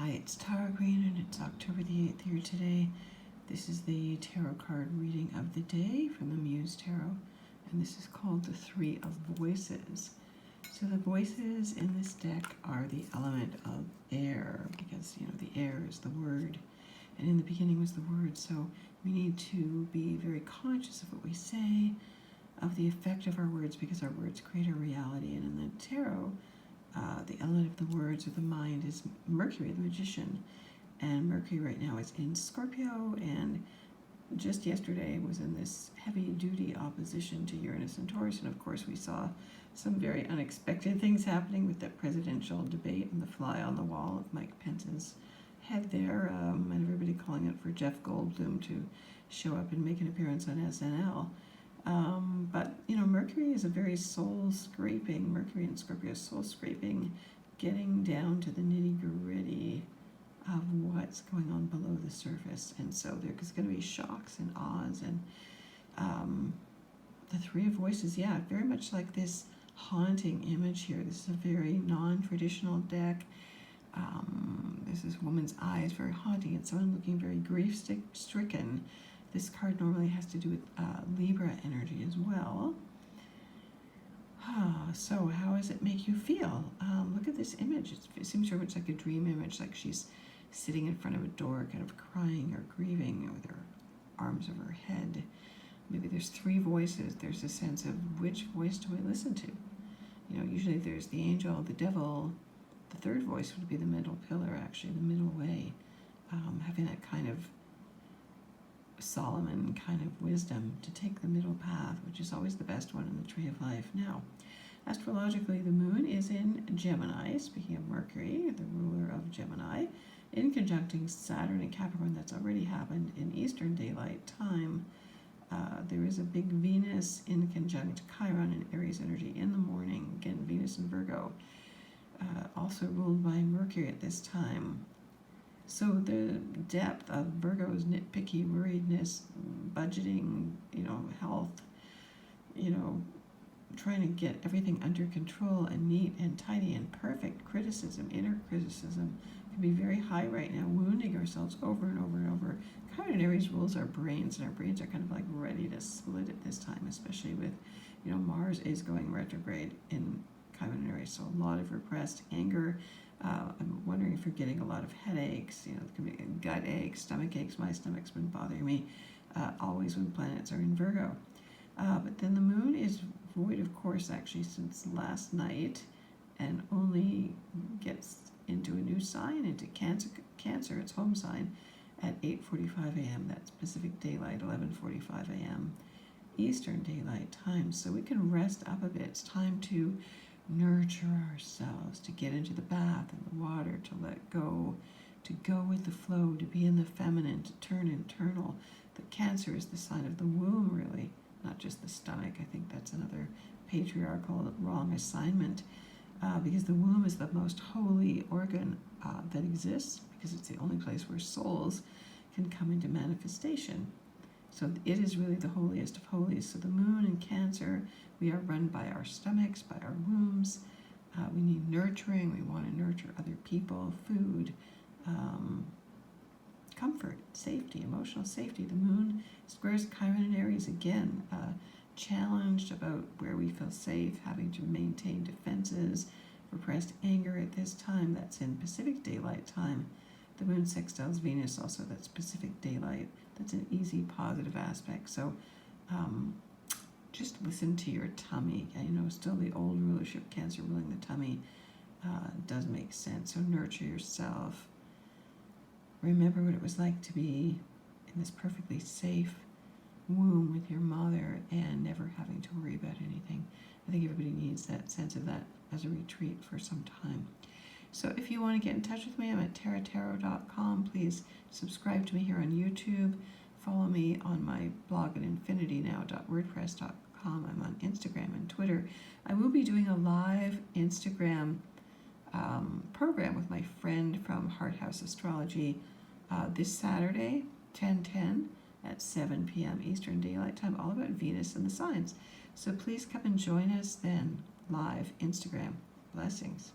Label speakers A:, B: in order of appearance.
A: Hi, it's Tara Green, and it's October the 8th here today. This is the tarot card reading of the day from the Muse Tarot, and this is called the Three of Voices. So the voices in this deck are the element of air, because, the air is the word, and in the beginning was the word, so we need to be very conscious of what we say, of the effect of our words, because our words create our reality. And in the tarot, the element of the words or the mind is Mercury, the magician. And Mercury right now is in Scorpio, and just yesterday was in this heavy-duty opposition to Uranus and Taurus. And of course, we saw some very unexpected things happening with that presidential debate and the fly on the wall of Mike Pence's head there, and everybody calling it for Jeff Goldblum to show up and make an appearance on SNL. But Mercury is a very soul-scraping, Mercury and Scorpio soul-scraping, getting down to the nitty-gritty of what's going on below the surface. And so there's going to be shocks and awes, and the Three of Voices, very much like this haunting image here. This is a very non-traditional deck. There's this woman's eyes, very haunting, and someone looking very grief-stricken. This card normally has to do with Libra energy as well. So how does it make you feel? Look at this image. It seems very much like a dream image, like she's sitting in front of a door, kind of crying or grieving with her arms over her head. Maybe there's three voices. There's a sense of which voice do I listen to? Usually there's the angel, the devil. The third voice would be the middle pillar, actually, the middle way. Having that kind of Solomon kind of wisdom to take the middle path, which is always the best one in the Tree of Life. Now, astrologically, the moon is in Gemini, speaking of Mercury, the ruler of Gemini, in conjuncting Saturn and Capricorn. That's already happened in Eastern Daylight Time. There is a big Venus in conjunct Chiron and Aries energy in the morning. Again, Venus in Virgo, also ruled by Mercury at this time. So the depth of Virgo's nitpicky worriedness, budgeting, health, trying to get everything under control and neat and tidy and perfect, criticism, inner criticism, can be very high right now, wounding ourselves over and over and over. Chiron and Aries rules our brains, and our brains are kind of like ready to split at this time, especially with, Mars is going retrograde in Chiron and Aries, so a lot of repressed anger. I'm wondering if you're getting a lot of headaches, it can be gut aches, stomach aches. My stomach's been bothering me always when planets are in Virgo. But then the moon is void of course actually since last night, and only gets into a new sign, into Cancer, its home sign, at 8:45 a.m. That's Pacific Daylight, 11:45 a.m. Eastern Daylight Time. So we can rest up a bit. It's time to nurture ourselves, to get into the bath and the water, to let go, to go with the flow, to be in the feminine, to turn internal. The Cancer is the sign of the womb, really, not just the stomach. I think that's another patriarchal wrong assignment, because the womb is the most holy organ that exists, because it's the only place where souls can come into manifestation. So it is really the holiest of holies. So the moon in Cancer, we are run by our stomachs, by our wombs. We need nurturing. We want to nurture other people, food, comfort, safety, emotional safety. The moon squares Chiron and Aries again, challenged about where we feel safe, having to maintain defenses, repressed anger at this time. That's in Pacific Daylight Time. The moon sextiles Venus also, that's Pacific Daylight. That's an easy, positive aspect. So just listen to your tummy. Still the old rulership, Cancer ruling the tummy, does make sense. So nurture yourself. Remember what it was like to be in this perfectly safe womb with your mother and never having to worry about anything. I think everybody needs that sense of that as a retreat for some time. So if you want to get in touch with me, I'm at taratarot.com. Please subscribe to me here on YouTube. Follow me on my blog at infinitynow.wordpress.com. I'm on Instagram and Twitter. I will be doing a live Instagram program with my friend from Heart House Astrology this Saturday, 10/10 at 7 p.m. Eastern Daylight Time, all about Venus and the signs. So please come and join us then, live Instagram. Blessings.